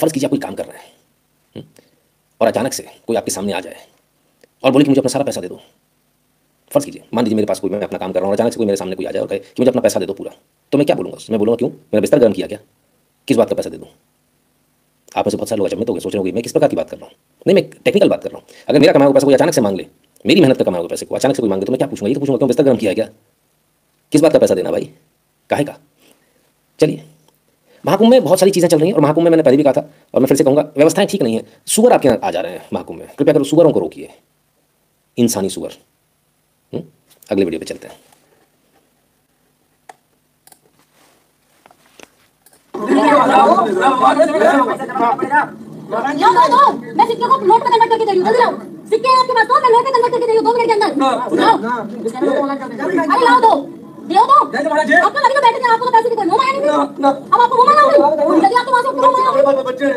फर्ज कीजिए आप कोई काम कर रहे हैं और अचानक से कोई आपके सामने आ जाए और बोले कि मुझे अपना सारा पैसा दे दो। फर्ज कीजिए, मान लीजिए मेरे पास कोई, मैं अपना काम कर रहा हूँ और अचानक से कोई मेरे सामने कोई आ जाए और कहे कि मुझे अपना पैसा दे दो पूरा, तो मैं क्या बोलूँगा? मैं बोलूँगा क्यों, मेरा बिस्तर गर्म किया क्या? किस बात का पैसा दे दूँ? आप में से बहुत सारे लोग अचंभित हो गए, सोच रहे होंगे मैं किस प्रकार की बात कर रहा हूँ। नहीं, मैं टेक्निकल बात कर रहा हूँ। अगर मेरा कमाया हुआ पैसा कोई अचानक से मांग ले, मेरी मेहनत का कमाया हुआ पैसे को अचानक से कोई मांगे, तो मैं क्या पूछूंगा? ये तो पूछूंगा क्यों बिस्तर गर्म किया है क्या? किस बात का पैसा देना भाई, काहे का? चलिए, महाकुंभ में बहुत सारी चीज़ें चल रही हैं और महाकुंभ में मैंने पहले भी कहा था और मैं फिर से कहूँगा, व्यवस्थाएं ठीक नहीं है। सुअर आपके यहाँ आ जा रहे हैं महाकुंभ में, कृपया करो सुअरों को रोकिए, इंसानी सुअर। अगले वीडियो पे चलते हैं। मैं सिक्के को नोट में कन्वर्ट करके दे रही हूं, जल्दी लाओ। सिक्के आपके पास, मैं नोट में कन्वर्ट करके दे रही हूं 2 मिनट के अंदर। अरे लाओ, दो आपको लगे तो बैठे थे, आपको तो पैसे दिखे, मुंह मांगे नहीं। अब आपको मुंह मांगा, जल्दी आपको वहां से मुंह मांगा। बच्चे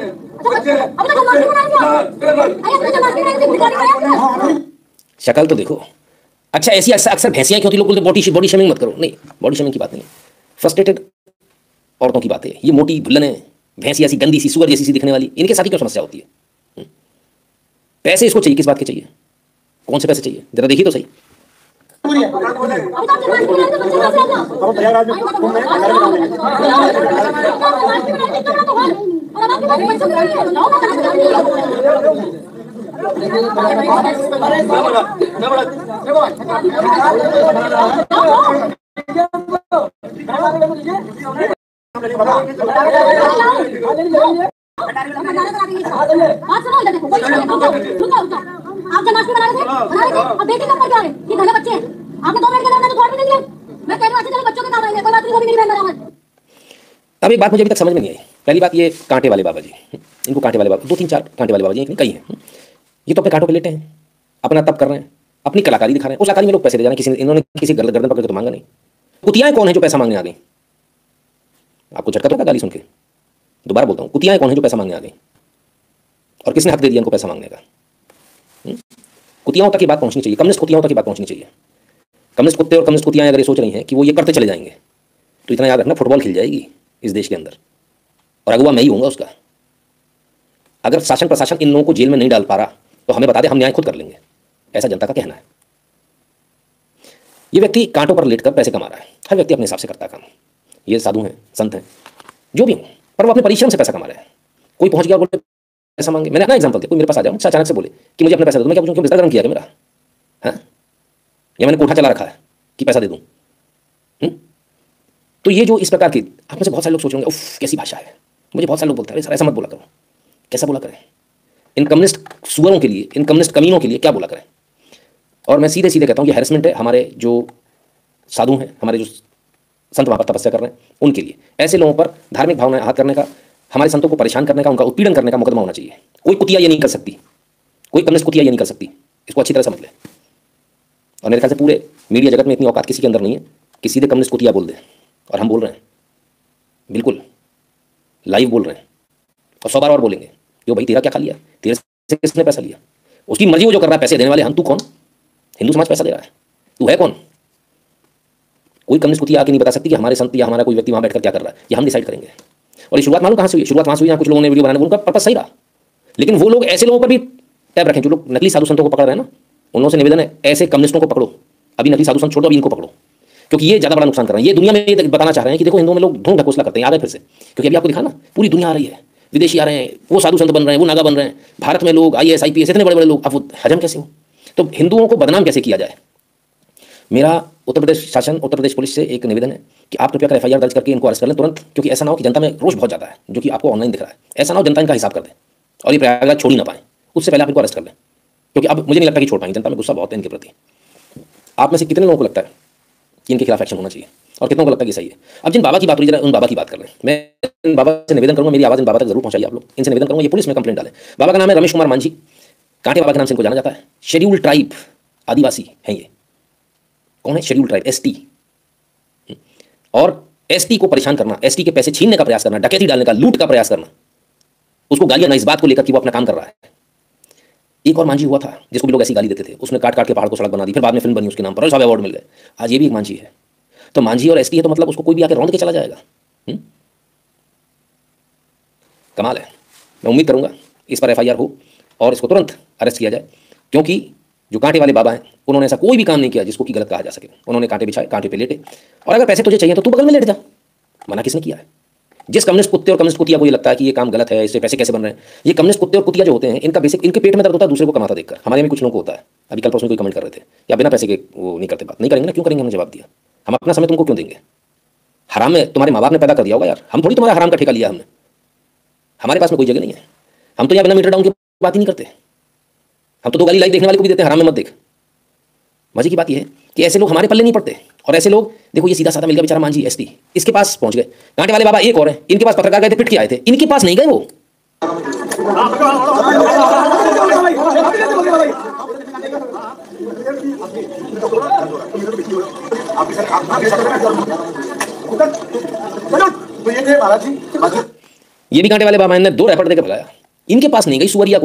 अब तो जन्माष्टमी मनाएंगे। अरे अपने जन्माष्टमी मनाएंगे, भिखारी बनाएंगे। शक्ल तो देखो। अच्छा, ऐसी अक्सर भैंसियां क्यों होती, लोग बोलते बॉडी शेमिंग मत करो। नहीं, बॉडी शेमिंग की बात नहीं, फ्रस्ट्रेटेड औरतों की बात है। ये मोटी भुल्लने भैंसी ऐसी गंदी सी सुअर जैसी सी दिखने वाली, इनके साथ ही क्यों समस्या होती है? पैसे इसको चाहिए, किस बात के चाहिए? कौन से पैसे चाहिए, जरा देखिए तो सही। आप जन्माष्टमी बना रहे थे, अब बेटी कब क्या है? ये घर में बच्चे हैं, आपने 2 मिनट के अंदर छोड़ भी नहीं दिया। मैं कह रही हूं अच्छे चले बच्चों के काम आएंगे, कोई बात नहीं, वो भी मेरी बहन बराबर। अब एक बात मुझे अभी तक समझ में नहीं आई। पहली बात, ये कांटे वाले बाबा जी, इनको कांटे वाले बाबा 2-3-4 कांटे वाले बाबा जी कई हैं। ये तो अपने कांटों पे लेटे हैं, अपना तप कर रहे हैं, अपनी कलाकारी दिखा रहे हैं। उस कलाकारी में लोग पैसे दे जा रहे हैं। किसी ने, इन्होंने किसी गर्दन पकड़ के तो मांगा नहीं। कुतियाएं कौन है जो पैसा मांगने आ गई? आपको झटका तो गाली सुन के? दोबारा बोलता हूँ, कुतियाएं कौन है जो पैसा मांगने आ गई? और किसने हक दे दिया इनको पैसा मांगने का? कुतियाओं तक की बात पहुंचनी चाहिए, कम्युनिस्ट कुतियाओं तक की बात पहुंचनी चाहिए। कम्युनिस्ट कुत्ते और कम्युनिस्ट कुतियाएं अगर ये सोच रही हैं कि वो ये करते चले जाएंगे, तो इतना याद रखना, फुटबॉल खिल जाएगी इस देश के अंदर और अगुवा मैं ही होऊंगा उसका। अगर शासन प्रशासन इन लोगों को जेल में नहीं डाल पा रहा तो हमें बता दे, हम न्याय खुद कर लेंगे, ऐसा जनता का कहना है। ये व्यक्ति कांटों पर लेटकर पैसे कमा रहा है। हर व्यक्ति अपने हिसाब से करता है काम। ये साधु हैं, संत हैं, जो भी हो, पर वो अपने परिश्रम से पैसा कमा रहे हैं। कोई पहुंच गया बोले पैसा मांगे, मैंने अपना एग्जांपल दिया, कोई मेरे पास आ जाओ अचानक से बोले कि मुझे अपना पैसा दे दो, मैं क्या पूछूं, क्यों बिस्तर गर्म किया क्या मेरा? हाँ, या मैंने कोठा चला रखा है कि पैसा दे दूं? तो ये जो इस प्रकार की, आप में से बहुत सारे लोग सोच रहे होंगे, उफ कैसी भाषा है। मुझे बहुत सारे लोग बोलते हैं, अरे ऐसा मत बोला करो। कैसा बोला करें? इन कम्युनिस्ट सुअरों के लिए, इन कम्युनिस्ट कमीनों के लिए क्या बोला करें? और मैं सीधे सीधे कहता हूँ, ये हैरेसमेंट है हमारे जो साधु हैं, हमारे जो संत वहाँ पर तपस्या कर रहे हैं, उनके लिए। ऐसे लोगों पर धार्मिक भावनाएं आहत करने का, हमारे संतों को परेशान करने का, उनका उत्पीड़न करने का मुकदमा होना चाहिए। कोई कुतिया ये नहीं कर सकती, कोई कम्युनिस्ट कुतिया ये नहीं कर सकती। इसको अच्छी तरह समझ ले। और मेरे ख्याल से पूरे मीडिया जगत में इतनी औकात किसी के अंदर नहीं है कि सीधे कम्युनिस्ट कुतिया बोल दे। और हम बोल रहे हैं, बिल्कुल लाइव बोल रहे हैं, और 100 बार और बोलेंगे। जो भाई तेरा क्या खा लिया, तेरे से किसने पैसा लिया? उसकी मर्जी, वो जो कर रहा है, पैसे देने वाले हम, तू कौन? हिंदू समाज पैसा दे रहा है, तू है कौन? कोई कम्युनिस्ट कुतिया आके नहीं बता सकती कि हमारे संत या हमारा कोई व्यक्ति वहां बैठकर क्या कर रहा है। ये हम डिसाइड करेंगे। और ये शुरुआत मालूम कहां से हुई? शुरुआत वहां से हुई, कुछ लोगों ने वीडियो बनाने, उनका पर्पस सही रहा, लेकिन वो लोग ऐसे लोगों पर भी टैब रखें जो लोग नकली साधु संतों को पकड़ रहे हैं ना। उन लोगों से निवेदन है, ऐसे कम्युनिस्टों को पकड़ो। अभी नकली साधु संत छोड़ो, अभी इनको पकड़ो, क्योंकि ये ज्यादा बड़ा नुकसान कर रहे हैं। ये दुनिया में ये बताना चाह रहे हैं कि देखो हिंदुओं में लोग ढोंग ढकोसला करते हैं। आ रहे फिर से, क्योंकि अभी आपको दिखा ना, पूरी दुनिया आ रही है, विदेशी आ रहे हैं, वो साधु संत बन रहे हैं, वो नागा बन रहे हैं। भारत में लोग IAS IPS इतने बड़े बड़े लोग, अब वो हजम कैसे हो? तो हिंदुओं को बदनाम कैसे किया जाए? मेरा उत्तर प्रदेश शासन, उत्तर प्रदेश पुलिस से एक निवेदन है कि आप कृपया कर FIR दर्ज करके इनको अरेस्ट कर लें तुरंत, क्योंकि ऐसा ना हो कि जनता में रोष बहुत ज़्यादा है, जो कि आपको ऑनलाइन दिख रहा है। ऐसा ना हो जनता इनका हिसाब कर दे और ये प्रयागराज छोड़ ही ना पाए। उससे पहले आप इनको अरेस्ट कर लें, क्योंकि अब मुझे नहीं लगता कि छोड़ पाएंगे। जनता में गुस्सा बहुत है इनके प्रति। आप में से कितने लोगों को लगता है कि इनके खिलाफ एक्शन होना चाहिए, और कितनों को लगता है कि सही है? अब जिन बाबा की बात हो रही है, उन बाबा की बात कर लें। मैं इन बाबा से निवेदन करूँगा, मेरी आवाज़ इन बाबा तक जरूर पहुँचाइए आप लोग। इनसे निवेदन करूँगा, ये पुलिस में कंप्लेंट डालें। बाबा का नाम है रमेश कुमार मांझी, कांटे बाबा के नाम से इनको जाना जाता है। शेड्यूल ट्राइब आदिवासी हैं ये। कौन है? Schedule tribe, ST। और ST को परेशान करना, ST के पैसे छीनने का प्रयास करना, डकैती डालने का, लूट का प्रयास करना, उसको गालियां ना इस बात को लेकर कि वो अपना काम कर रहा है। एक और मांझी हुआ था जिसको भी लोग ऐसी गाली देते थे, उसने काट काट के पहाड़ को सड़क बना दी, फिर बाद में फिल्म बनी उसके नाम पर और सब अवार्ड मिल गए। आज ये भी एक मांझी है। तो मांझी और ST है तो मतलब उसको कोई भी आके रौंद के चला जाएगा। कमाल है। मैं उम्मीद करूँगा इस पर FIR हो और इसको तुरंत अरेस्ट किया जाए, क्योंकि जो कांटे वाले बाबा हैं उन्होंने ऐसा कोई भी काम नहीं किया जिसको कि गलत कहा जा सके। उन्होंने कांटे बिछाए, कांटे पे लेटे, और अगर पैसे तुझे चाहिए तो तू बगल में लेट जा, मना किसने किया है? जिस कम्युनिस्ट कुत्ते और कम्युनिस्ट कुतिया को ये लगता है कि ये काम गलत है, इससे पैसे कैसे बन रहे हैं, ये कम्युनिस्ट कुत्ते और कुतिया जो होते हैं इनका बेसिक, इनके पेट में दर्द होता है दूसरे को कमाता देखकर। हमारे में कुछ लोगों को होता है। अभी कल परसों कोई कमेंट कर रहे थे या बिना पैसे के वो नहीं करते, बात नहीं करेंगे ना, क्यों करेंगे? हमने जवाब दिया, हम अपना समय तुमको क्यों देंगे? हराम में तुम्हारे माँ बाप ने पैदा कर दिया होगा यार, हम थोड़ी तुम्हारा हराम का ठेका लिया हमने। हमारे पास में कोई जगह नहीं है, हम तो यहाँ बिना मीटर डाउन की बात ही नहीं करते। हम तो 2 गाली लाइव देखने वाले को भी देते हैं, हराम में मत देख। मजे की बात यह है कि ऐसे लोग हमारे पल्ले नहीं पड़ते, और ऐसे लोग देखो, ये सीधा साधा मिल गया बेचारा मांझी एसटी, इसके पास पहुंच गए। कांटे वाले बाबा एक और है, इनके पास पत्रकार गए थे, पिट के आए थे, इनके पास नहीं गए वो। ये भी कांटे वाले बाबा ने 2 रैपट देकर भगाया, इनके पास नहीं गई सुवरिया,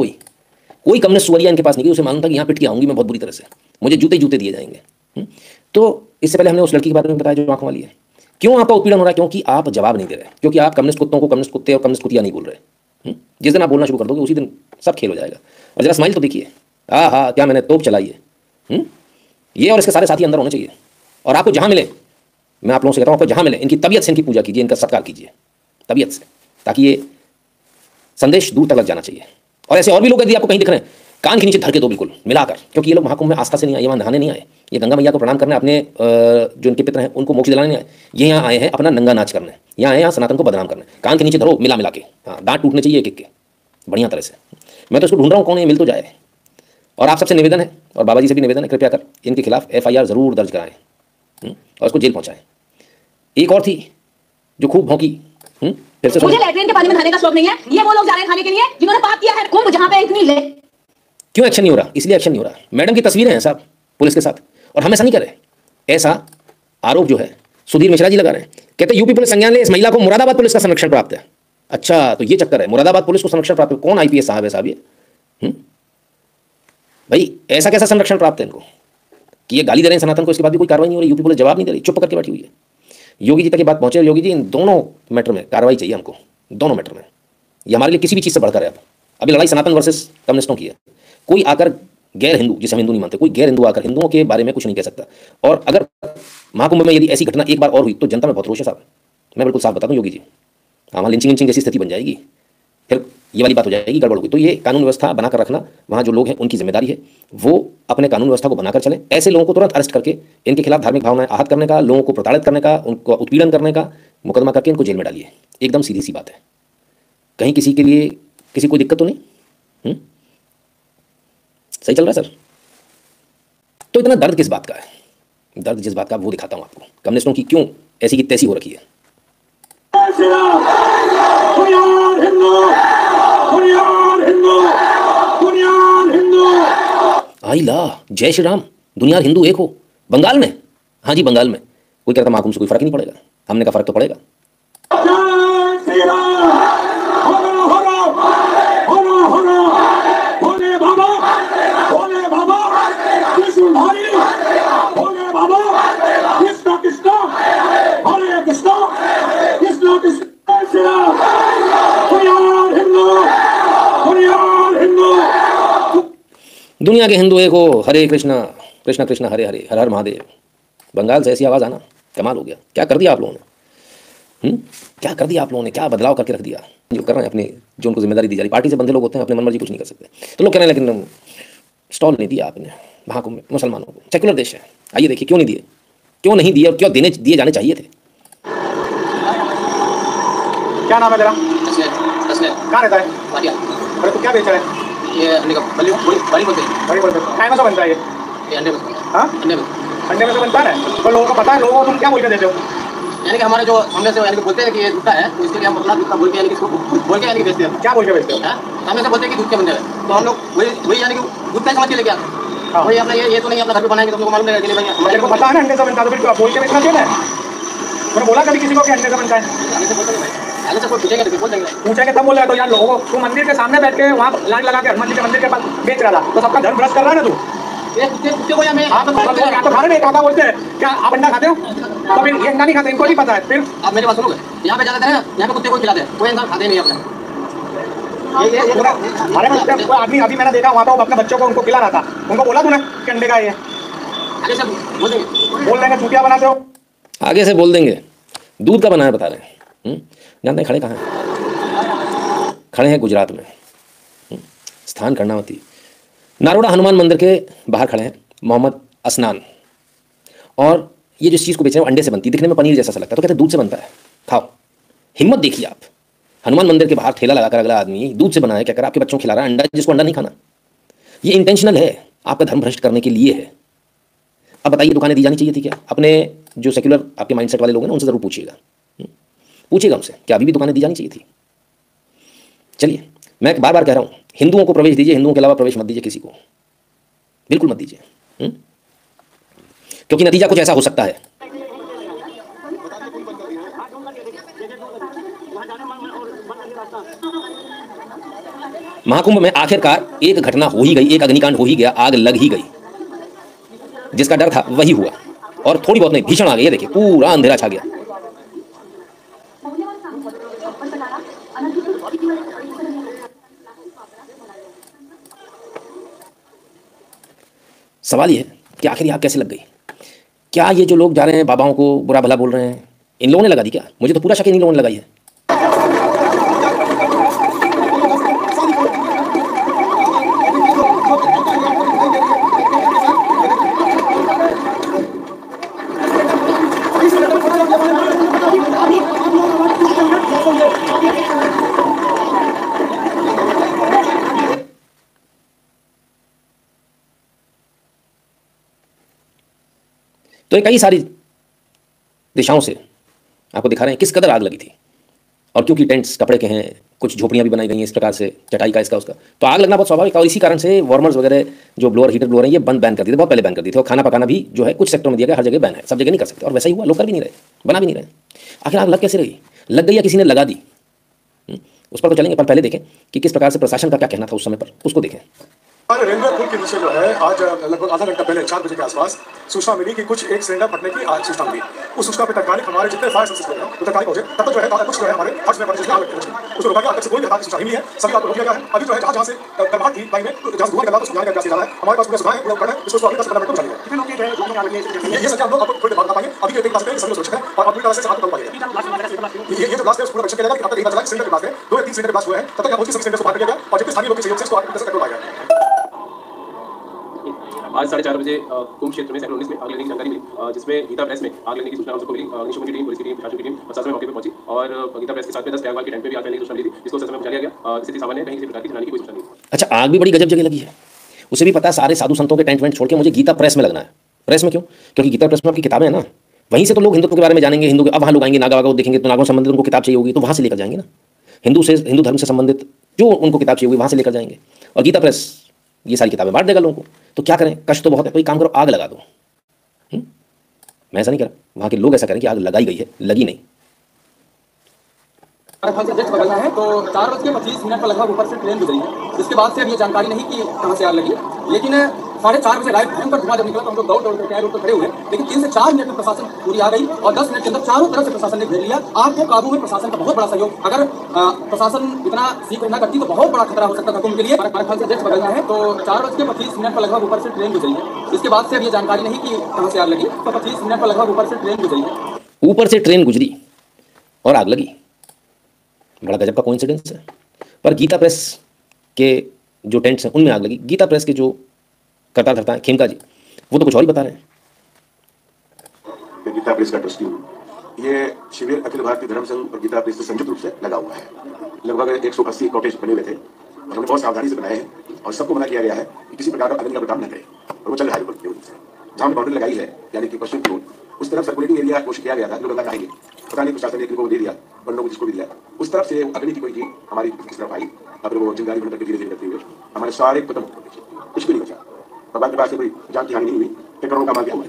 कोई कम्युनिस्ट सुवरिया इनके पास नहीं गई। उसे मालूम था कि यहाँ पिट के आऊंगी मैं बहुत बुरी तरह से, मुझे जूते जूते दिए जाएंगे। तो इससे पहले हमने उस लड़की के बारे में बताया जो आंखों वाली है। क्यों आपका उत्पीड़न हो रहा है? क्योंकि आप जवाब नहीं दे रहे, क्योंकि आप कम्युनिस्ट कुत्तों को कम्युनिस्ट कुत्ते और कम्युनिस्ट कुतिया नहीं बोल रहे। जिस दिन आप बोलना शुरू कर दोगे उसी दिन सब खेल हो जाएगा। और जरा स्माइल तो देखिए, हाँ क्या मैंने तोप चलाई है। ये और इसके सारे साथी अंदर होने चाहिए। और आपको जहाँ मिले, मैं आप लोगों से कहता हूँ, आपको जहाँ मिले इनकी तबीयत से इनकी पूजा कीजिए, इनका सत्कार कीजिए तबीयत से, ताकि ये संदेश दूर तक लग जाना चाहिए। और ऐसे और भी लोग यदि आपको कहीं दिख रहे हैं, कान के नीचे धर के दो बिल्कुल मिलाकर, क्योंकि ये लोग महाकुंभ में आस्था से नहीं आए, ये वहाँ नहाने नहीं आए, ये गंगा मैया को प्रणाम करने, अपने जो इनके पितर हैं उनको मोक्ष दिलाने नहीं आए, ये यहाँ आए हैं अपना नंगा नाच करने, यहाँ आए यहाँ सनातन को बदनाम करने। कान के नीचे धरो मिला मिला के, हाँ दांत टूटने चाहिए एक एक के बढ़िया तरह से। मैं तो इसको ढूंढ रहा हूँ कौन है, मिल तो जाए। और आप सबसे निवेदन है, और बाबा जी से भी निवेदन है, कृपया कर इनके खिलाफ FIR जरूर दर्ज कराएं और इसको जेल पहुँचाएं। एक और थी जो खूब भौंकी, फिर से मुझे लैट्रिन के पानी में नहाने का शौक नहीं है। ये वो लोग जा रहे हैं खाने के लिए जिन्होंने पाप किया है कुंभ, जहां पे इतनी ले। क्यों एक्शन नहीं हो रहा? इसलिए एक्शन नहीं हो रहा। मैडम की तस्वीरें हैं साहब पुलिस के साथ, और हम ऐसा नहीं कर रहे। ऐसा आरोप जो है सुधीर मिश्रा जी लगा रहे हैं, कहते यूपी पुलिस संज्ञान ले, इस महिला को मुरादाबाद पुलिस का संरक्षण प्राप्त है। अच्छा, तो ये चक्कर है, मुरादाबाद पुलिस को संरक्षण प्राप्त है। कौन IPS साहब है साहब ये? भाई ऐसा कैसा संरक्षण प्राप्त है इनको कि ये गाली दे रहे हैं सनातन को, इसके बाद भी कोई कार्रवाई नहीं हो रही, यूपी पुलिस जवाब नहीं दे रही, चुप करके बैठी हुई है। योगी जी तक ये बात पहुंचे, योगी जी इन दोनों मैटर में कार्रवाई चाहिए हमको, दोनों मैटर में। ये हमारे लिए किसी भी चीज़ से बढ़कर है। अब अभी लड़ाई सनातन वर्सेस कम्युनिस्टों की है। कोई आकर गैर हिंदू, जिसे हम हिंदू नहीं मानते, कोई गैर हिंदू आकर हिंदुओं के बारे में कुछ नहीं कह सकता। और अगर महाकुंभ में यदि ऐसी घटना एक बार और हुई तो जनता में बहुत रोष है साहब, मैं बिल्कुल साफ बता दूं योगी जी। वहाँ लिंचिंग जैसी स्थिति बन जाएगी, फिर ये वाली बात हो जाएगी, गड़बड़ होगी। तो ये कानून व्यवस्था बनाकर रखना वहाँ जो लोग हैं उनकी जिम्मेदारी है, वो अपने कानून व्यवस्था को बनाकर चलें। ऐसे लोगों को तुरंत अरेस्ट करके इनके खिलाफ धार्मिक भावनाएं आहत करने का, लोगों को प्रताड़ित करने का, उनको उत्पीड़न करने का मुकदमा करके इनको जेल में डालिए। एकदम सीधी सी बात है, कहीं किसी के लिए किसी कोई दिक्कत तो नहीं। सही चल रहा है सर? तो इतना दर्द किस बात का है? दर्द जिस बात का वो दिखाता हूं आपको, कम्युनिस्टों की क्यों ऐसी की तैसी हो रखी है। आई ला, जय श्री राम, दुनिया हिंदू एक हो। बंगाल में, हाँ जी बंगाल में, कोई कहता महाकुंभ से कोई फर्क ही नहीं पड़ेगा। हमने कहा फर्क तो पड़ेगा। दुनिया के हिंदू एक हो, हरे कृष्णा कृष्णा कृष्णा हरे हरे, हर हर महादेव। बंगाल से ऐसी आवाज़ आना कमाल हो गया। क्या कर दिया आप लोगों ने? क्या कर दिया आप लोगों ने? क्या बदलाव करके रख दिया। जो कर रहे हैं अपने, जो उनको जिम्मेदारी दी जा रही, पार्टी से बंधे लोग होते हैं, अपने मन मर्जी कुछ नहीं कर सकते। तो लोग कह रहे हैं लेकिन स्टॉल नहीं दिया आपने महाकुंभ में मुसलमानों को। सेक्युलर देश है, आइए देखिए क्यों नहीं दिए, क्यों नहीं दिए और क्यों दिए जाने चाहिए थे। क्या नाम है तेरा? कहाँ रहता है? अरे तू क्या बेच रहा है? ये अंडे का बड़ी बोलते हैं। बड़ी बोलते हैं। काय में से बनता है ये? अंडे में। हाँ, अंडे में से बनता है। तो लोगों को पता है, लोगों को तुम क्या बोल के देते हो? यानी कि हमारे जो सामने से यानी कि बोलते हैं कि ये दूध है, तो इसके लिए हम अपना दूध का बोल के यानी कि इसको बोल के यानी कि बेचते हैं। क्या बोल के बेचते हो? सामने से बोलते हैं कि दूध के बंदे हैं, तो हम लोग वही यानी कि दूध का समझ के लेके आते हैं। वही अपना ये तो नहीं अपना घर पे बनाएंगे, तुमको मालूम है कि नहीं भैया? मेरे को पता है ना अंडे से बनता है, तो फिर बोल के बेचना क्यों है? मैंने बोला कभी किसी को कि अंडे से बनता है? आगे से बोलते नहीं भाई, आगे से कोई पूछेंगे तो बोल देंगे। पूछेंगे तब बोल रहा है। तो यार लोगों को, तू मंदिर के सामने बैठ के वहाँ लाइन लगा के हनुमान जी के मंदिर के पास बेच रहा था, तो सबका धर्म भ्रष्ट कर रहा है ना तू? ये कुत्ते को या मैं आप तो खाने नहीं खाता बोलते हैं। क्या आप अंडा खाते हो? तो फिर ये अंडा नहीं खाते, इनको नहीं पता है। फिर आप मेरी बात सुनोगे, यहाँ पे जाते हैं, यहाँ पे कुत्ते को खिलाते हैं, कोई इंसान खाते नहीं अपने। अरे कोई आदमी अभी मैंने देखा वहाँ पे वो अपने बच्चों को उनको खिला रहा था, उनको बोला तूने कि अंडे का ये आगे से बोल देंगे चूतिया बनाते हो। आगे से बोल देंगे दूध का बना है बता रहे हैं। जानते हैं खड़े कहाँ हैं? खड़े हैं गुजरात में, स्थान कर्णावती, नारोड़ा हनुमान मंदिर के बाहर खड़े हैं मोहम्मद असनान। और ये जिस चीज़ को बेच रहे हैं अंडे से बनती है, दिखने में पनीर जैसा सा लगता है, तो कहते हैं दूध से बनता है, खाओ। हिम्मत देखिए आप, हनुमान मंदिर के बाहर ठेला लगाकर अगला आदमी दूध से बनाया क्या कर आपके बच्चों को खिला रहा है अंडा, जिसको अंडा नहीं खाना। ये इंटेंशनल है, आपका धर्म भ्रष्ट करने के लिए है। अब बताइए दुकानें दी जानी चाहिए थी क्या? अपने जो सेक्युलर आपके माइंडसेट वाले लोग हैं ना उनसे जरूर पूछिएगा, पूछिएगा उनसे क्या अभी भी दुकानें दी जानी चाहिए थी? चलिए, मैं बार बार कह रहा हूँ हिंदुओं को प्रवेश दीजिए, हिंदुओं के अलावा प्रवेश मत दीजिए किसी को, बिल्कुल मत दीजिए, क्योंकि नतीजा कुछ ऐसा हो सकता है। महाकुंभ में आखिरकार एक घटना हो ही गई, एक अग्निकांड हो ही गया, आग लग ही गई। जिसका डर था वही हुआ, और थोड़ी बहुत नहीं भीषण आ गई। ये देखिए पूरा अंधेरा छा गया। सवाल ये है कि आखिर ये आग कैसे लग गई? क्या ये जो लोग जा रहे हैं बाबाओं को बुरा भला बोल रहे हैं, इन लोगों ने लगा दी क्या? मुझे तो पूरा शक इन लोगों ने लगाई है। तो ये कई सारी दिशाओं से आपको दिखा रहे हैं किस कदर आग लगी थी, और क्योंकि टेंट्स कपड़े के हैं, कुछ झोपड़ियां भी बनाई गई हैं इस प्रकार से, चटाई का इसका उसका, तो आग लगना बहुत स्वाभाविक है। और इसी कारण से वार्मर्स वगैरह जो ब्लोअर हीटर ब्लोअर हैं ये बैन कर दिए थे, बहुत पहले बैन कर दिए थे। और खाना पकाना भी जो है कुछ सेक्टर में दिया गया, हर जगह बैन है, सब जगह नहीं कर सकते। और वैसा ही हुआ, लोग कर भी नहीं रहे, बना भी नहीं रहे। आखिर आग लग कैसे रही? लग गई या किसी ने लगा दी? उस पर तो चलेंगे, पर पहले देखें कि किस प्रकार से प्रशासन का क्या कहना था उस समय पर, उसको देखें। रेलवे पुल के नीचे जो है आज लगभग आधा घंटा पहले 4 बजे के आसपास सूचना मिली कि कुछ एक सिलेंडर फटने की आज सूचना मिली। उस सूचना पे तत्कालिक हमारे जितने फायर सर्विसेज थे वो तत्कालिक पहुंचे। तब तक जो है कुछ जो है हमारे फर्स्ट में जिसमें आग लगी उसको रोका गया। अब तक से कोई भी सूचना नहीं मिली है, सभी आपको रोक लिया गया है। अभी जो है जहां से करवाहट थी लाइन में, जहां धुआं निकला उसको जाने का जा रहा है। हमारे पास पूरा सुधार है, पूरा उपकरण है, इसको अभी 10-15 मिनट में चलेगा। कितने लोग के जो है ये संख्या हम लोग आपको थोड़ी देर बाद बता पाएंगे। अभी एक पास पे सभी सुरक्षित है और अपनी तरह से आपको कर पाएंगे। ये जो ब्लास्ट है उसको परीक्षण किया जाएगा कि अब तक एक बार चला सिलेंडर के ब्लास्ट है, 2 या 3 सिलेंडर ब्लास्ट हुए हैं। तब तक यहाँ पहुंचे सभी सिलेंडर को बाहर किया गया और जितने स्थानीय लोग के सहयोग से इसको आपको कंट्रोल पाया गया। आज 4:30 बजे कुंभ क्षेत्र में सेक्टर 19 में आग लगने की जानकारी मिली, जिसमें गीता प्रेस में आग लगने की सूचना हम सबको मिली। अग्निशमन की टीम, पुलिस की टीम, प्रशासन की टीम प्रशासन मौके पर पहुंची और गीता प्रेस के साथ में 10 टैगवाल के टेंट पे भी आग लगने की सूचना मिली थी, जिसको समय पहुंचा लिया गया। स्थिति सामान्य है, कहीं किसी प्रकार की चलाने की कोई सूचना नहीं। अच्छा, आग भी बड़ी गजब जगह लगी है। उसे भी पता है सारे साधु संतों के टेंट वेंट छोड़ के मुझे गीता प्रेस में लगना है। प्रेस में क्यों? क्योंकि गीता प्रेस में आपकी किताबें हैं ना, वहीं से तो लोग हिंदुत्व के बारे में जानेंगे। हिंदू अब वहाँ लोग आएंगे, नागा वागा देखेंगे तो नागों से संबंधित उनको किताब चाहिए होगी तो वहाँ से लेकर जाएंगे ना। हिंदू धर्म से संबंधित जो उनको किताब चाहिए होगी वहाँ से लेकर जाएंगे। और गीता प्रेस ये सारी किताबें बांट देगा लोगों को। तो क्या करें, कष्ट तो बहुत है, कोई काम करो, आग लगा दो। मैं ऐसा नहीं कह रहा, वहाँ के लोग ऐसा करें कि आग लगाई गई है, लगी नहीं। बदलना है तो 4:25 पर लगभग ऊपर से ट्रेन गुजरी है। इसके बाद से अब ये जानकारी नहीं कि कहाँ से आग लगी, लेकिन 4:30 बजे लाइव भयंकर धुआं जब निकला तो हम लोग दौड़ कर रोड पर खड़े हुए। लेकिन 3 से 4 मिनट में प्रशासन पूरी आ गई और 10 मिनट के अंदर चारों तरफ से प्रशासन ने घेर लिया। आग को काबू में प्रशासन का बहुत बड़ा सहयोग, अगर प्रशासन इतना शीघ्र न करती तो बहुत बड़ा खतरा हो सकता था कुंभ के लिए। जस्ट बदलना है तो 4:25 पर लगभग ऊपर से ट्रेन गुजरी है। इसके बाद से अब ये जानकारी नहीं कि कहाँ से आग लगी, तो 25 मिनट पर लगभग ऊपर से ट्रेन गुजरी है। ऊपर से ट्रेन गुजरी और आग लगी, बड़ा गजब का कोइंसिडेंस है। पर गीता प्रेस के जो टेंट्स हैं उनमें आग लगी। गीता प्रेस के जो करता धरता है खेमका जी, वो तो कुछ और ही बता रहे हैं। गीता प्रेस का ट्रस्टी हूँ। ये शिविर अखिल भारतीय धर्म संघ और गीता प्रेस से संयुक्त रूप से लगा हुआ है। लगभग 180 कॉटेज बने हुए थे और हमने बहुत सावधानी से बनाए हैं और सबको मना किया गया है कि किसी प्रकार का अग्नि का बर्ताव न करें। और वो चल रहा है जहाँ बाउंड्री लगाई है, यानी कि पश्चिम की ओर उस तरफ सर्कुलेटिंग एरिया कोशिश किया गया था, लोग अंदर आएंगे, पता नहीं प्रशासन ने किसी को दे दिया, बंदों को जिसको भी दिया, उस तरफ से अग्नि की कोई चीज हमारी किस तरफ आई। अब वो चिंगारी बन करके धीरे धीरे करते हुए हमारे सारे खत्म हो गए, कुछ भी नहीं बचा। भगवान के पास से कोई जान की हानि नहीं हुई, करोड़ों का मार गया हुआ।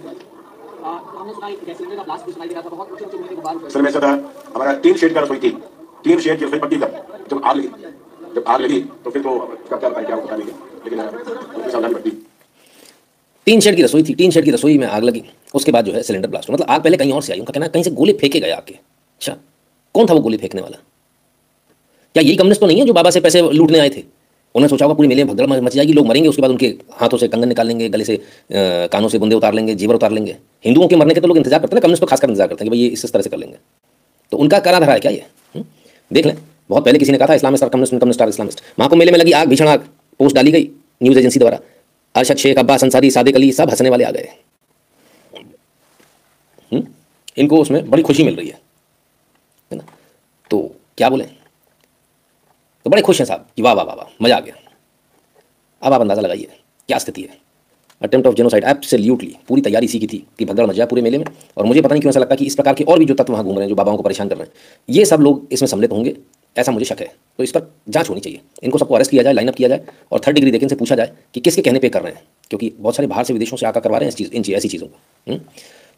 सर में ऐसा था, हमारा 3 शेड का रसोई थी, 3 शेड की रसोई पट्टी का जब आग लगी तो फिर तो क्या पता नहीं, लेकिन सावधानी बरती। 3 शेड की रसोई थी, 3 शेड की रसोई में आग लगी। उसके बाद जो है सिलेंडर ब्लास्ट हुआ। मतलब आग पहले कहीं और से आई। उनका कहना है कहीं से गोले फेंके गए आग के। अच्छा, कौन था वो गोली फेंकने वाला? क्या यही कम्युनिस्ट तो नहीं है जो बाबा से पैसे लूटने आए थे? उन्होंने सोचा होगा पूरे मेले में भगदड़ मच जाएगी, लोग मरेंगे, उसके बाद उनके हाथों से कंगन निकाल लेंगे, गले से कानों से बुंदे उतार लेंगे, जेवर उतार लेंगे। हिंदुओं के मरने के तो लोग इंतजार करते हैं ना, कम्युनिस्ट तो खासकर इंतजार करते हैं कि भाई ये इस तरह से कर लेंगे। तो उनका करा धरा है क्या ये? देख लें, बहुत पहले किसी ने कहा था इस्लामिस्ट और कम्युनिस्ट, कम्युनिस्ट और इस्लामिस्ट। महाकुंभ मेले में लगी आग, भीषण आग, पोस्ट डाली गई न्यूज़ एजेंसी द्वारा। अरशद शेख, अब्बास अंसारी, सादिक अली सब हंसने वाले आ गए। इनको उसमें बड़ी खुशी मिल रही है ना। तो क्या बोले, तो बड़े खुश हैं साहब कि वाह वाह वाह वाह, मजा आ गया। अब आप अंदाजा लगाइए क्या स्थिति है। अटेम्प्ट ऑफ जेनोसाइड, एब्सोल्युटली पूरी तैयारी इसी की थी कि भगदड़ मच जाए पूरे मेले में। और मुझे पता नहीं क्यों ऐसा लगता है कि इस प्रकार के और भी जो तत्व वहाँ घूम रहे हैं, जो बाबाओं को परेशान कर रहे हैं, ये सब लोग इसमें सम्मिलित होंगे, ऐसा मुझे शक है। तो इस पर जांच होनी चाहिए, इनको सबको अरेस्ट किया जाए, लाइनअप किया जाए और 3rd डिग्री देकर इनसे पूछा जाए कि किसके कहने पे कर रहे हैं, क्योंकि बहुत सारे बाहर से विदेशों से आकर करवा रहे हैं इन ऐसी चीज़ों को।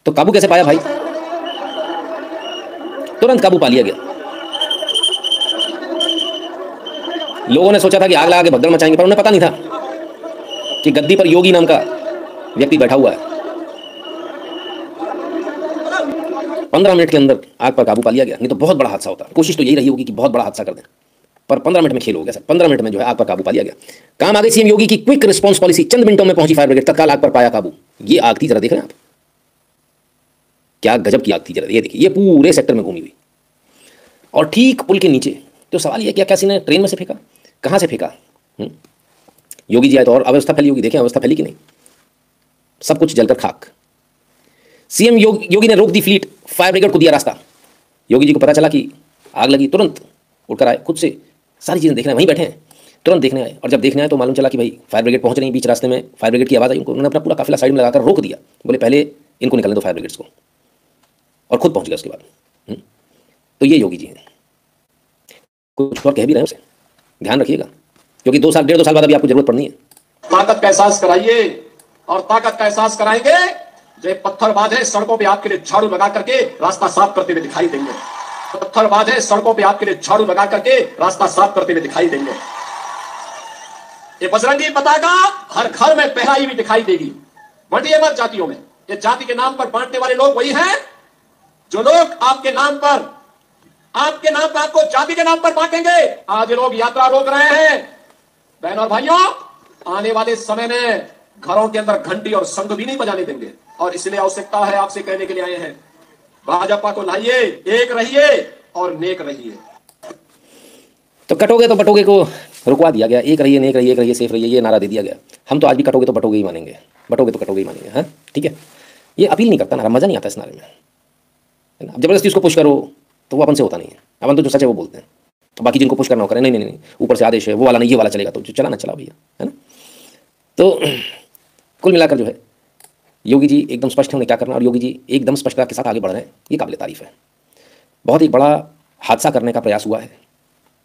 तो काबू कैसे पाया भाई? तुरंत काबू पा लिया गया। लोगों ने सोचा था कि आग लगा के भगदड़ मचाएंगे, पर उन्हें पता नहीं था कि गद्दी पर योगी नाम का व्यक्ति बैठा हुआ है। 15 मिनट के अंदर आग पर काबू पा लिया गया, नहीं तो बहुत बड़ा हादसा होता। कोशिश तो यही रही होगी कि बहुत बड़ा हादसा कर दें, पर 15 मिनट में खेल हो गया सर। 15 मिनट में जो है आग पर काबू पा लिया गया। काम आ गई सीएम योगी की क्विक रिस्पांस पॉलिसी। चंद मिनटों में पहुंची फायर ब्रिगेड, तत्काल आग पर पाया काबू। ये आग थी, जरा देख रहे हैं आप, क्या गजब की आग थी। जरा ये देखिए, ये पूरे सेक्टर में घूमी हुई और ठीक पुल के नीचे। तो सवाल ये क्या किसी ने ट्रेन में से फेंका, कहाँ से फेंका? योगी जी आए तो और अवस्था फैली होगी, देखें अवस्था फैली कि नहीं। सब कुछ जलकर खाक। सीएम योगी ने रोक दी फ्लीट, फायर ब्रिगेड को दिया रास्ता। योगी जी को पता चला कि आग लगी, तुरंत उठकर आए, खुद से सारी चीज़ें देखने, वहीं बैठे हैं, तुरंत देखने आए। और जब देखने आए तो मालूम चला कि भाई फायर ब्रिगेड पहुंच रही। बीच रास्ते में फायर ब्रिगेड की आवाज़ आई, उन्होंने अपना पूरा काफिला साइड में लगाकर रोक दिया। बोले पहले इनको निकलने दो फायर ब्रिगेड्स को, और खुद पहुंच गया उसके बाद। तो ये योगी जी हैं। कुछ और कह भी रहे हैं उसे, ध्यान रखिएगा, क्योंकि 1.5 साल बाद अभी आपको जरूरत पड़नी है। ताकत का एहसास कराइए, और ताकत का एहसास कराएंगे जो पत्थरबाज है सड़कों पे आपके लिए झाड़ू लगा करके रास्ता साफ करते हुए दिखाई देंगे। पत्थरबाज है सड़कों पे आपके लिए झाड़ू लगा करके रास्ता साफ करते हुए दिखाई देंगे। ये बजरंगी पताका हर घर में फहराई हुई दिखाई देगी। बांटिए मत जातियों में। ये जाति के नाम पर बांटने वाले लोग वही हैं जो लोग आपके नाम पर आपको जाति के नाम पर बांटेंगे। आज लोग यात्रा रोक रहे हैं। बहनों और भाइयों, आने वाले समय में घरों के अंदर घंटी और शंख भी नहीं बजाने देंगे, और इसलिए आवश्यकता है आपसे कहने के लिए आए हैं, भाजपा को लाइए, एक रहिए और नेक रहिए। तो कटोगे तो बटोगे को रुकवा दिया गया। एक रहिए, नेक रहिए, एक रहिए, सेफ रहिए, ये नारा दे दिया गया। हम तो आज भी कटोगे तो बटोगे ही मानेंगे, बटोगे तो कटोगे ही मानेंगे। हाँ ठीक है, ये अपील नहीं करता, नारा मजा नहीं आता इस नारे में, है ना। अब जबरदस्ती उसको पुश करो तो वो अपन से होता नहीं है। अपन तो जो सच है वो बोलते हैं, तो बाकी जिनको पुश करना हो करें। नहीं नहीं नहीं, ऊपर से आदेश है, वो वाला नहीं ये वाला चलेगा, तो जो चला ना चला भैया, है ना। तो कुल मिलाकर जो है योगी जी एकदम स्पष्ट है उन्हें क्या करना, और योगी जी एकदम स्पष्टता के साथ आगे बढ़ रहे हैं। ये काबिल तारीफ है। बहुत एक बड़ा हादसा करने का प्रयास हुआ है।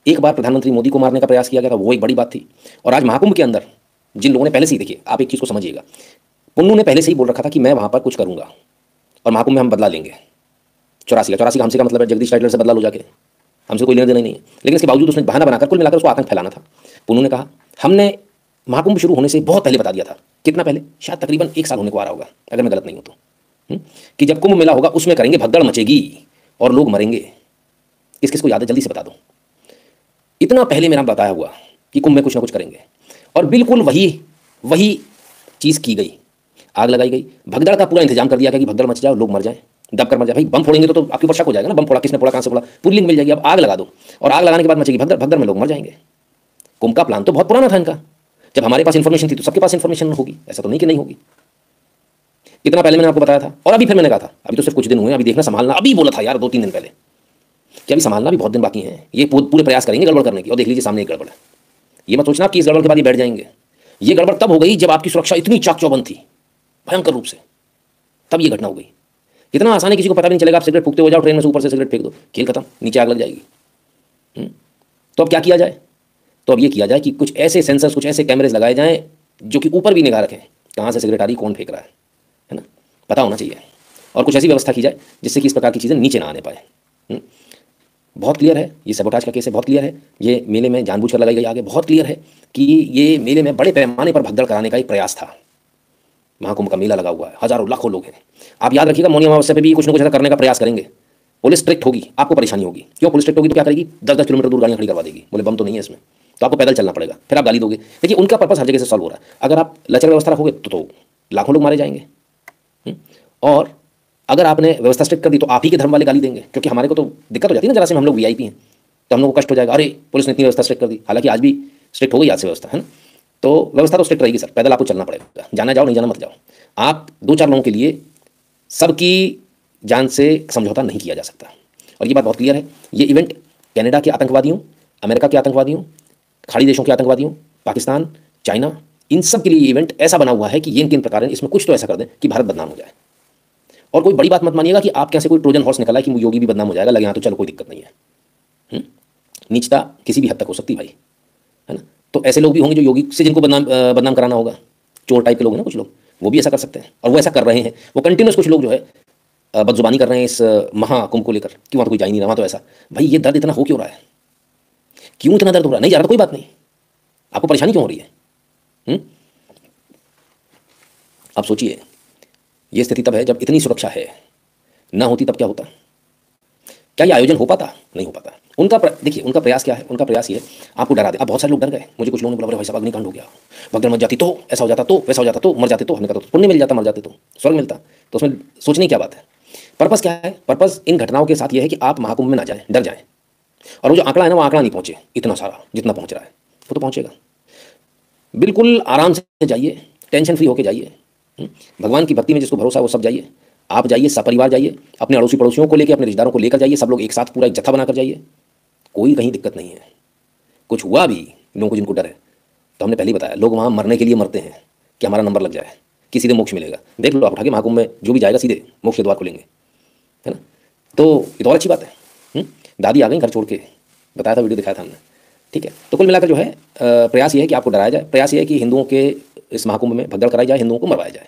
एक बार प्रधानमंत्री मोदी को मारने का प्रयास किया गया था, वो एक बड़ी बात थी। और आज महाकुंभ के अंदर जिन लोगों ने पहले से ही, देखिए आप एक चीज़ को समझिएगा, पुन्नू ने पहले से ही बोल रखा था कि मैं वहाँ पर कुछ करूँगा और महाकुंभ में हम बदला लेंगे। 84 का हमसे का मतलब है जगदीश टाइटलर से बदला लो जाके, हमसे कोई लेना देना नहीं है। लेकिन इसके बावजूद उसने बहाना बनाकर कुल मिलाकर उसको आतंक फैलाना था। पुन्नू ने कहा हमने महाकुंभ शुरू होने से बहुत पहले बता दिया था। कितना पहले? शायद तकरीबन 1 साल होने को आ रहा होगा अगर मैं गलत नहीं हूं तो, कि जब कुंभ मेला होगा उसमें करेंगे, भगदड़ मचेगी और लोग मरेंगे। किस किस को याद है जल्दी से बता दो। इतना पहले मेरा बताया हुआ कि कुंभ में कुछ ना कुछ करेंगे, और बिल्कुल वही चीज़ की गई। आग लगाई गई, भगदड़ का पूरा इंतजाम कर दिया गया कि भगदड़ मच जाए और लोग मर जाए, दब कर मर जाए। भाई बम फोड़ेंगे तो आपके ऊपर शक हो जाएगा ना, बम फोड़ा, किसने फोड़ा, कहाँ से फोड़ा, पूरी लिंक मिल जाएगी। अब आग लगा दो, और आग लगाने के बाद मचेगी भगदड़, भगदड़ में लोग मर जाएंगे। कुंभ का प्लान तो बहुत पुराना था इनका। जब हमारे पास इन्फॉर्मेशन थी तो सबके पास इन्फॉर्मेशन होगी, ऐसा तो नहीं कि नहीं होगी। इतना पहले मैंने आपको बताया था, और अभी फिर मैंने कहा था, अभी तो सिर्फ कुछ दिन हुए, अभी देखना संभालना। अभी बोला था यार 2-3 दिन पहले कि अभी संभालना भी बहुत दिन बाकी हैं। ये पूरे प्रयास करेंगे गड़बड़ करने की, और देख लीजिए सामने एक गड़बड़ है। ये मत सोचना कि इस गड़बड़ के बाद ये बैठ जाएंगे। ये गड़बड़ तब हो गई जब आपकी सुरक्षा इतनी चाक चौबंद थी, भयंकर रूप से, तब ये घटना हो गई। इतना आसानी किसी को पता भी नहीं चलेगा। आप सिगरेट फूकते हो जाओ ट्रेन में से, ऊपर से सिगरेट फेंक दो, खेल खत्म, नीचे आग लग जाएगी। तो अब क्या किया जाए? तो अब ये किया जाए कि कुछ ऐसे सेंसर्स, कुछ ऐसे कैमरेज लगाए जाएं जो कि ऊपर भी निगाह रखें, कहाँ से सिगरेट आ रही, कौन फेंक रहा है ना, पता होना चाहिए। और कुछ ऐसी व्यवस्था की जाए जिससे कि इस प्रकार की चीज़ें नीचे ना आने पाए। बहुत क्लियर है ये सबोटाज का केस है, बहुत क्लियर है ये मेले में जानबूझकर लगाई गई आगे, बहुत क्लियर है कि ये मेले में बड़े पैमाने पर भगदड़ कराने का एक प्रयास था। महाकुंभ का मेला लगा हुआ है, हजारों लाखों लोग हैं। आप याद रखिएगा मौनी अमावस्या पे भी कुछ ना कुछ ऐसा करने का प्रयास करेंगे। पुलिस स्ट्रिक्ट होगी, आपको परेशानी होगी। क्यों? पुलिस स्ट्रिक्ट होगी तो क्या करेगी? 10-10 किलोमीटर दूर गाड़ियाँ खड़ी करवा देगी, बोले बम तो नहीं है इसमें, तो आपको पैदल चलना पड़ेगा, फिर आप गाली दोगे। देखिए उनका पर्पस हर जगह से सॉल्व हो रहा है। अगर आप लचर व्यवस्था रखोगे तो लाखों लोग मारे जाएंगे। और अगर आपने व्यवस्था स्ट्रिक्ट कर दी तो आप ही के धर्म वाले गाली देंगे, क्योंकि हमारे को तो दिक्कत हो जाती है ना, जरा से हम लोग वीआईपी हैं तो हम लोग को कष्ट हो जाएगा, अरे पुलिस ने इतनी व्यवस्था स्ट्रिक्ट कर दी। हालांकि आज भी स्ट्रिक्ट हो गई आज से व्यवस्था, है ना। तो व्यवस्था तो स्ट्रिक्ट रहेगी सर, पैदल आपको चलना पड़ेगा, जाना जाओ नहीं जाना मत जाओ। आप 2-4 लोगों के लिए सबकी जान से समझौता नहीं किया जा सकता। और ये बात बहुत क्लियर है, ये इवेंट कनाडा के आतंकवादियों, अमेरिका के आतंकवादियों, खाड़ी देशों के आतंकवादियों, पाकिस्तान, चाइना, इन सब के लिए इवेंट ऐसा बना हुआ है कि ये इनके प्रकार इसमें कुछ तो ऐसा कर दें कि भारत बदनाम हो जाए। और कोई बड़ी बात मत मानिएगा कि आप कैसे कोई ट्रोजन हॉर्स निकला है कि योगी भी बदनाम हो जाएगा, लगे हाँ तो चलो कोई दिक्कत नहीं है। नीचता किसी भी हद तक हो सकती भाई, है ना। तो ऐसे लोग भी होंगे जो योगी से जिनको बदनाम कराना होगा, चोर टाइप के लोग हैं ना कुछ लोग, वो भी ऐसा कर सकते हैं और वो ऐसा कर रहे हैं। वो कंटिन्यूस कुछ लोग जो है बदजुबानी कर रहे हैं इस महाकुंभ को लेकर कि वहाँ तो कोई जा ही नहीं रहा, वहाँ तो ऐसा। भाई ये दर्द इतना हो क्यों रहा है? क्यों इतना दर्द हो रहा है? नहीं जा रहा तो कोई बात नहीं, आपको परेशानी क्यों हो रही है? आप सोचिए, ये स्थिति तब है जब इतनी सुरक्षा है, ना होती तब क्या होता? क्या ये आयोजन हो पाता? नहीं हो पाता। देखिए उनका प्रयास क्या है? उनका प्रयास ये है आपको डरा दे। अब बहुत सारे लोग डर गए, मुझे कुछ लोगों ने बोला भाई साहब अग्निकांड हो गया, भगदड़ मच जाती तो ऐसा हो जाता, तो वैसा हो जाता, तो मर जाते तो, हमने कहा तो पुण्य मिल जाता, मर जाते तो स्वर्ग मिलता। तो उसमें सोचने की क्या बात है? पर्पस क्या है? पर्पस इन घटनाओं के साथ यह है कि आप महाकुंभ में ना जाएं, डर जाएं। और वो जो आंकड़ा है ना, वो आंकड़ा नहीं पहुंचे इतना सारा जितना पहुंच रहा है, वो तो पहुंचेगा। बिल्कुल आराम से जाइए, टेंशन फ्री होकर जाइए। भगवान की भक्ति में जिसको भरोसा है वो सब जाइए। आप जाइए, सपरिवार जाइए, अपने अड़ोसी पड़ोसियों को लेकर, अपने रिश्तेदारों को लेकर जाइए, सब लोग एक साथ पूरा एक जत्था बनाकर जाइए, कोई कहीं दिक्कत नहीं है। कुछ हुआ भी लोगों को जिनको डर है, तो हमने पहले ही बताया, लोग वहाँ मरने के लिए मरते हैं कि हमारा नंबर लग जाए कि सीधे मोक्ष मिलेगा। देख लो आप उठा के महाकुंभ में जो भी जाएगा सीधे मोक्ष के द्वार खुलेंगे, है ना। तो ये तो और अच्छी बात है। दादी आ गई घर छोड़ के, बताया था, वीडियो दिखाया था हमने, ठीक है। तो कुल मिलाकर जो है प्रयास ये है कि आपको डराया जाए, प्रयास ये है कि हिंदुओं के इस महाकुंभ में भगदड़ कराई जाए, हिंदुओं को मरवाया जाए।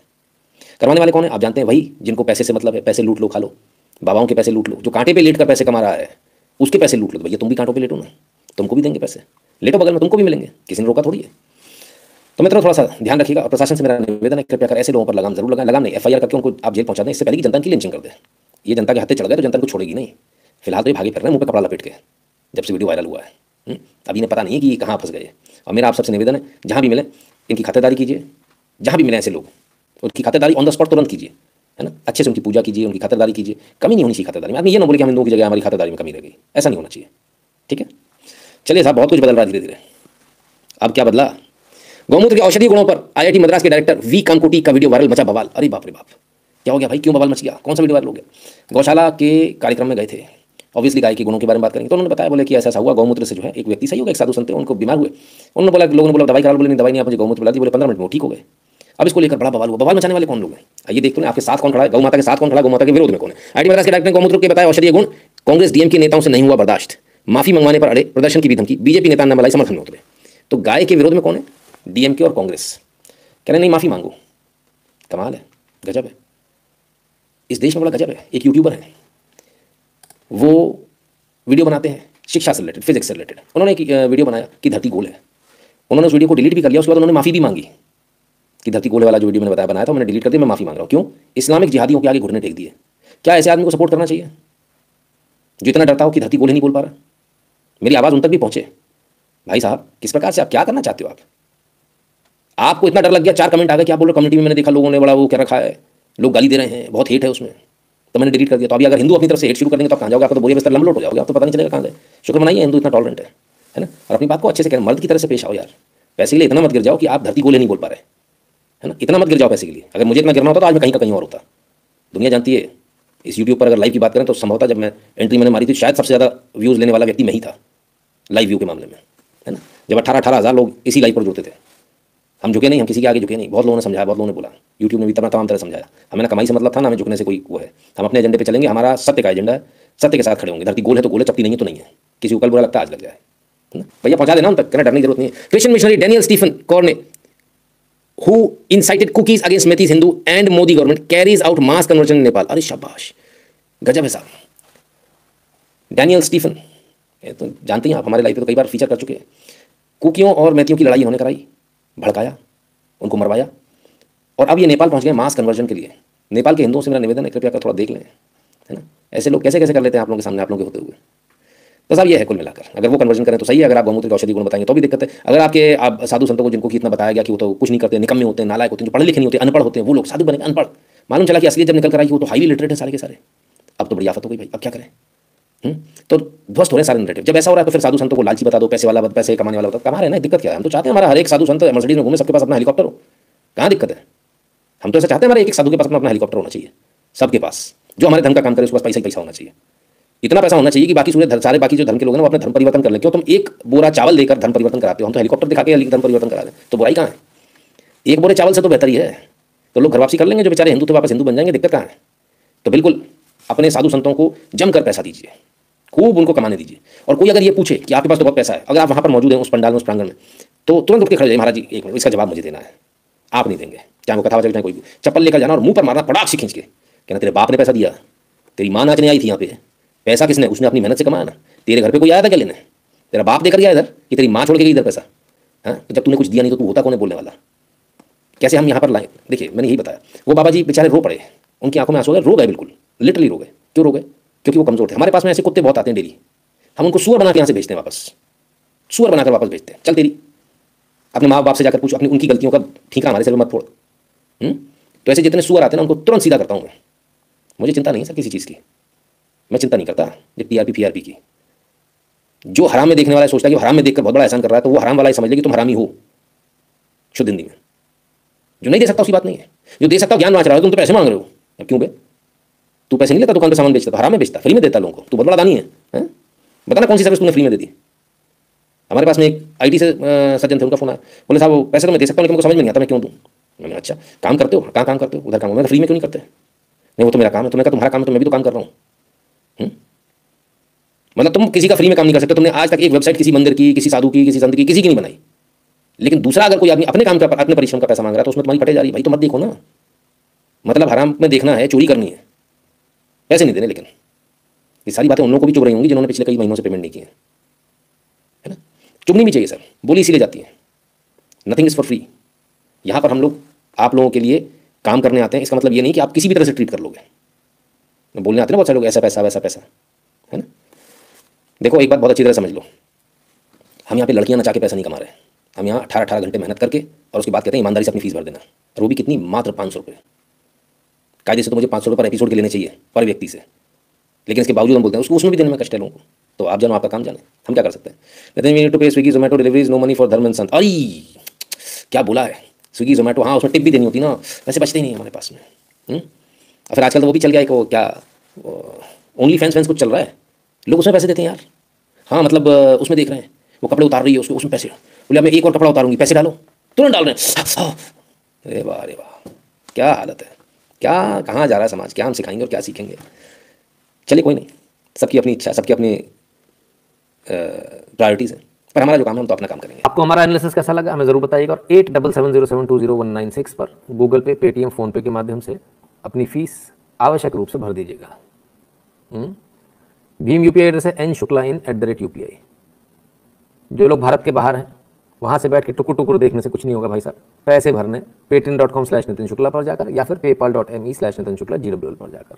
करवाने वाले कौन है? आप जानते हैं, वही जिनको पैसे से मतलब है, पैसे लूट लो खा लो, बाबाओं के पैसे लूट लो, जो कांटे पे लेट कर पैसे कमा रहा है उसके पैसे लूट लो। तो भैया तुम भी कांटों पे लेटो ना, तुमको भी देंगे पैसे, लेटो बगल में, तुमको भी मिलेंगे, किसी ने रोका थोड़ी है। तो मैं थोड़ा सा ध्यान रखिएगा और प्रशासन से मेरा निवेदन है, कृपया कर ऐसे लोगों पर लगाम जरूर लगाएं। लगाम नहीं, एफआईआर करके उनको आप जेल पहुंचा दें, इससे पहले कि जनता की लिंचिंग कर दे। ये जनता के हत्थे चढ़ गए तो जनता को छोड़ेगी नहीं। फिलहाल तो ये भागे फिर रहे हैं मुंह पे कपड़ा लपेट के, जब से वीडियो वायरल हुआ है। अभी इन्हें पता नहीं है कि ये कहाँ फंस गए। और मेरा आप सबसे निवेदन है, जहाँ भी मिले इनकी खातेदारी कीजिए, जहाँ भी मिले ऐसे लोग उनकी खातेदारी ऑन द स्पॉट तुरंत कीजिए, है ना। अच्छे से उनकी पूजा कीजिए, उनकी खातेदारी कीजिए, कमी नहीं होनी चाहिए खातेदारी में। आदमी ये ना बोले कि हम हिंदुओं की जगह हमारी खातेदारी में कमी रह गई, ऐसा नहीं होना चाहिए, ठीक है। चलिए साहब, बहुत कुछ बदल रहा है धीरे धीरे। अब क्या बदला? गौमूत्र के औषधीय गुणों पर आईआईटी मद्रास के डायरेक्टर वी कामकोटी का वीडियो वायरल, मचा बवाल। अरे बाप रे बाप, क्या हो गया भाई? क्यों बवाल मच गया? कौन सा वीडियो वायरल हो गया? गौशाला के कार्यक्रम में गए थे, ऑब्वियसली गाय के गुणों के बारे में बात करेंगे, तो उन्होंने बताया, बोले कि ऐसा हुआ, गौमूत्र से जो है एक व्यक्ति सही हो गया, एक साधु संत थे, उनको बीमार हुए, उन्होंने बोला, लोगों ने बोला दवाई करा, बोले नहीं दवाई नहीं, आप मुझे गौमूत्र पिला दी, बोले 15 मिनट में ठीक हो गए। अब इसको लेकर बड़ा बवाल हुआ। बवाल मचाने वाले कौन लोग हैं? आइए देखते हैं आपके साथ कौन खड़ा है, गौ माता के साथ कौन खड़ा है, गौ माता के विरोध में कौन है। आईआईटी मद्रास के डायरेक्टर ने गौमूत्र के बताया औषधीय गुण, कांग्रेस डीएम के नेताओं से नहीं हुआ बर्दाश्त, माफी मंगवाने पर अड़े, प्रदर्शन की भी धमकी, बीजेपी नेता ने मलाई समर्थन में उतरे। तो गाय के विरोध में कौन है? डीएमके और कांग्रेस। कह रहे नहीं माफी मांगो। कमाल है, गजब है, इस देश में बड़ा गजब है। एक यूट्यूबर है, वो वीडियो बनाते हैं शिक्षा से रिलेटेड, फिजिक्स से रिलेटेड। उन्होंने एक वीडियो बनाया कि धरती गोल है, उन्होंने उस वीडियो को डिलीट भी कर लिया। उसके बाद उन्होंने माफी भी मांगी कि धरती गोल वाला जो वीडियो मैंने बताया बनाया था मैंने डिलीट कर दिया, मैं माफी मांग रहा हूँ। क्यों? इस्लामिक जिहादियों के आगे घुटने टेक दिए। क्या ऐसे आदमी को सपोर्ट करना चाहिए जो इतना डरता हो कि धरती गोल ही नहीं बोल पा रहा? मेरी आवाज़ उन तक भी पहुंचे। भाई साहब, किस प्रकार से आप क्या करना चाहते हो? आपको इतना डर लग गया, 4 कमेंट आ गए, क्या बोल रहे? कम्युनिटी में मैंने देखा लोगों ने बड़ा वो क्या रखा है, लोग गाली दे रहे हैं, बहुत हेट है उसमें, तो मैंने डिलीट कर दिया। तो अभी अगर हिंदू अपनी तरफ से हेट शुरू कर देंगे तो आप कहाँ जाओगे? आपको तो बोरिया बिस्तर लंबलोट हो जाओगे, आपको पता नहीं चलेगा कहाँ गए। शुक्र मनाइए हिंदू इतना टॉलरेंट है ना। और अपनी बात को अच्छे से करें, मर्द की तरह से पेश आओ यार। पैसे के लिए इतना मत गिर जाओ कि आप धरती गोले नहीं बोल पा रहे, है ना। इतना मत गिर जाओ पैसे के लिए। अगर मुझे इतना गिरना होता तो आज मैं कहीं का कहीं और होता। दुनिया जानती है, इस यूट्यूब पर अगर लाइव की बात करें तो संभवतः जब मैं एंट्री मैंने मारी थी, शायद सबसे ज़्यादा व्यूज़ लेने वाला व्यक्ति मैं ही था लाइव व्यू के मामले में, है ना। जब 18-18 हज़ार लोग इसी लाइव पर जुड़ते थे। हम झुके नहीं, हम किसी के आगे झुके नहीं। बहुत लोगों ने समझाया, बहुत लोगों ने बोला, यूट्यूब ने भी तमाम तरह समझाया। हमें ना कमाई से मतलब था, ना हमें झुकने से कोई वो है। हम अपने एजेंडे पे चलेंगे, हमारा सत्य का एजेंडा है, सत्य के साथ खड़े होंगे। धरती गोल है तो गोल है, चपटी नहीं है तो नहीं है। किसी को कल बुरा लगता है आज लग जाए, है ना। भैया पहुंचा देना उन तक, कहना डरने की जरूरत नहीं है। Christian missionary Daniel Stephen Corney, who incited cookies against Metis Hindu and Modi government, carries out mass conversion in Nepal। अरे शाबाश, गजब है साहब। डैनियल स्टीफन, ये तो जानते हैं आप, हमारे लाइफ पे तो कई बार फीचर कर चुके हैं। कुकियों और मैथियों की लड़ाई इन्होंने कराई, भड़काया, उनको मरवाया, और अब ये नेपाल पहुंच गए मास कन्वर्जन के लिए। नेपाल के हिंदुओं से मेरा निवेदन है, कृपया कर थोड़ा देख लें, है ना। ऐसे लोग कैसे कैसे कर लेते हैं आप लोगों के सामने, आप लोगों के होते हुए। तो साहब ये है कुल मिलाकर, अगर वो कन्वर्जन करें तो सही है, अगर आप गौमूत्र के औषधि गुण बताएंगे तो भी दिक्कत है। अगर आपके आप साधु संतों को जिनको कि इतना बताया गया कि वो तो कुछ नहीं करते, निकम्मे होते हैं, नालायक होते हैं, जो पढ़े लिखे नहीं होते, अनपढ़ होते हैं, वो लोग साधु बने अनपढ़, मालूम चला कि असलियत जब निकल कर आई वो तो हाईली लिटरेट है सारे के सारे। अब तो बड़ी आफत हो गई भाई, अब क्या करें। तो ध्वस्त हो रहे सारे नैरेटिव। जब ऐसा हो रहा है तो फिर साधु संतों को लालची बता दो, पैसे वाला, पैसे कमाने वाला बता, कमा रहे हैं ना, दिक्कत क्या है। हम तो चाहते हैं हमारा हर एक साधु संत मर्सिडीज में घूमे, सबके पास अपना हेलीकॉप्टर हो, कहाँ दिक्कत है। हम तो ऐसा चाहते हैं हमारे एक साधु के पास अपना हेलीकॉप्टर होना चाहिए, सबके पास, जो हमारे धर्म का काम करे उसके पास पैसा ही पैसा होना चाहिए। इतना पैसा होना चाहिए कि बाकी सारे बाकी जो धर्म के लोग हैं वो अपने धर्म परिवर्तन कर लें। क्यों तुम एक बोरा चावल देकर धर्म परिवर्तन कराते हो, हम तो हेलीकॉप्टर दिखा के धर्म परिवर्तन करा दें, तो बुराई कहाँ है। एक बोरे चावल से तो बेहतर ही है। तो लोग घर वापसी कर लेंगे, जो बेचारे हिंदू थे वापस हिंदू बन जाएंगे, दिक्कत कहाँ है। तो बिल्कुल अपने साधु संतों को जमकर पैसा दीजिए, खूब उनको कमाने दीजिए। और कोई अगर ये पूछे कि आपके पास तो बहुत पैसा है, अगर आप वहाँ पर मौजूद हैं उस पंडाल में, उस प्रांगण में, तो तुरंत उठ के खड़े जाइए, महाराज जी एक मिनट, इसका जवाब मुझे देना है। आप नहीं देंगे, चाहे वो कथा चाहे कोई भी, चप्पल लेकर जाना और मुंह पर मारना पड़ाक से खींच के, कहना तेरे बाप ने पैसा दिया, तेरी माँ नाचने आई थी यहाँ पे, पैसा किसने, उसने अपनी मेहनत से कमाया ना, तेरे घर पे कोई आया था क्या लेने, तेरा बाप देकर गया इधर कि तेरी माँ छोड़ के गई इधर पैसा। हाँ, तो जब तूने कुछ दिया नहीं तो तू होता कौन है बोलने वाला। कैसे हम यहाँ पर लाए, देखिए मैंने यही बताया, वो बाबा जी बेचारे रो पड़े, उनकी आंखों में आंसू रो गए, बिल्कुल लिटरली रो गए। क्यों रो गए, क्योंकि वो कमजोर थे। हमारे पास में ऐसे कुत्ते बहुत आते हैं डेली, हम उनको सुअर बना के यहाँ से भेजते हैं, वापस सुअर बनाकर वापस भेजते हैं। चल तेरी अपने माँ बाप से जाकर पूछो, अपनी उनकी गलतियों का ठीका हमारे से मत फोड़। तो ऐसे जितने सुअर आते हैं ना उनको तुरंत सीधा करता हूँ मैं। मुझे चिंता नहीं है सर किसी चीज़ की, मैं चिंता नहीं करता ये टीआरपी फीआरपी की। जो हराम में देखने वाला सोचता है कि हराम में देखकर बहुत बड़ा एहसान कर रहा है, तो वो हराम वाला ही समझ ले कि तुम हरामी हो शुद्ध हिंदी में। जो नहीं दे सकता उसकी बात नहीं है, जो दे सकता ज्ञान नाच रहा है, तुम तो पैसे मांग रहे हो। अब क्यों बे, तू पैसे नहीं लेता, दुकान पे सामान बेचता, तो हराम में बेचता, फ्री में देता लोगों को, तू बहुत बड़ा दानी है। बताना कौन सी सर्विस तूने फ्री में दे दी। हमारे पास में एक आईटी से सज्जन थे, उनका फोन आया, बोले साहब वो पैसे तो मैं दे सकता हूँ लेकिन मुझे समझ में नहीं आता मैं क्यों दूँ। मैंने अच्छा काम करते हो, कहाँ काम करते हो, उधर काम, मैं फ्री में क्यों नहीं करते। नहीं वो तो मेरा काम है। तुमने कहा तुम्हारा काम है तो मैं भी तो काम कर रहा हूँ। मतलब तुम किसी का फ्री में काम नहीं कर सकते। तुमने आज तक एक वेबसाइट किसी मंदिर की, किसी साधु की, किसी संत की, किसी की नहीं बनाई। लेकिन दूसरा अगर कोई आदमी अपने काम का, अपने परिश्रम का पैसा मांग रहा है तो उसमें तुम्हारी फटे जा रही है। भाई तो मत देखो ना, मतलब हराम में देखना है, चोरी करनी है, पैसे नहीं देने। लेकिन ये सारी बातें उन लोगों को भी चुभ रही होंगी जिन्होंने पिछले कई महीनों से पेमेंट नहीं की है ना। चुभनी भी चाहिए सर, बोली इसीलिए जाती है, नथिंग इज फॉर फ्री। यहाँ पर हम लोग आप लोगों के लिए काम करने आते हैं, इसका मतलब ये नहीं कि आप किसी भी तरह से ट्रीट कर लोगे। बोलने आते हैं ना बहुत सारे लोग, ऐसा पैसा वैसा पैसा, है ना। देखो एक बात बहुत अच्छी तरह समझ लो, हम यहाँ पे लड़कियाँ नचा के पैसा नहीं कमा रहे हैं। हम यहाँ 18 घंटे मेहनत करके और उसके बाद कहते हैं ईमानदारी से अपनी फीस भर देना। और वो भी कितनी, मात्र 500 रुपये। कायदे से तो मुझे 500 रुपये पर एपिसोड के लेने चाहिए पर व्यक्ति से, लेकिन इसके बावजूद हम बोलते हैं उसको उसमें भी देने में कष्ट है लोगों को। तो आप जानो, आपका काम जाने, हम क्या कर सकते हैं। कहते हैं we need to pay Swiggy Zomato deliveries, no money for dharma and sant. अरे क्या बोला है, स्विगी जोमेटो, हाँ उसमें टिप भी देनी होती ना, पैसे बचते ही नहीं हमारे पास में। और फिर आजकल तो वो भी चल गया, एक वो क्या ओनली फैंस कुछ चल रहा है, लोग उसमें पैसे देते हैं यार। हाँ मतलब उसमें देख रहे हैं वो कपड़े उतार रही है, उसको उसमें पैसे, बोले मैं एक और कपड़ा उतारूंगी, पैसे डालो, तुरंत डाल रहे हैं। अरे वाह अरे वाह, क्या हालत है, क्या कहाँ जा रहा है समाज, क्या हम सिखाएंगे और क्या सीखेंगे। चलिए कोई नहीं, सबकी अपनी इच्छा, सबकी अपनी प्रायोरिटीज़ हैं, पर हमारा जो काम है हम तो अपना काम करेंगे। आपको हमारा एनालिसिस कैसा लगा हमें ज़रूर बताइएगा। और 8770720196 पर गूगल पे, पेटीएम, फ़ोनपे के माध्यम से अपनी फ़ीस आवश्यक रूप से भर दीजिएगा। भीम यूपीआई एड्रेस है n.shukla@UPI। जो लोग भारत के बाहर हैं वहाँ से बैठ के टुकुर टुकुर देखने से कुछ नहीं होगा भाई साहब। पैसे भरने paytm.com/नितिन शुक्ला पर जाकर या फिर paypal.me/नितिन शुक्ला GWL पर जाकर।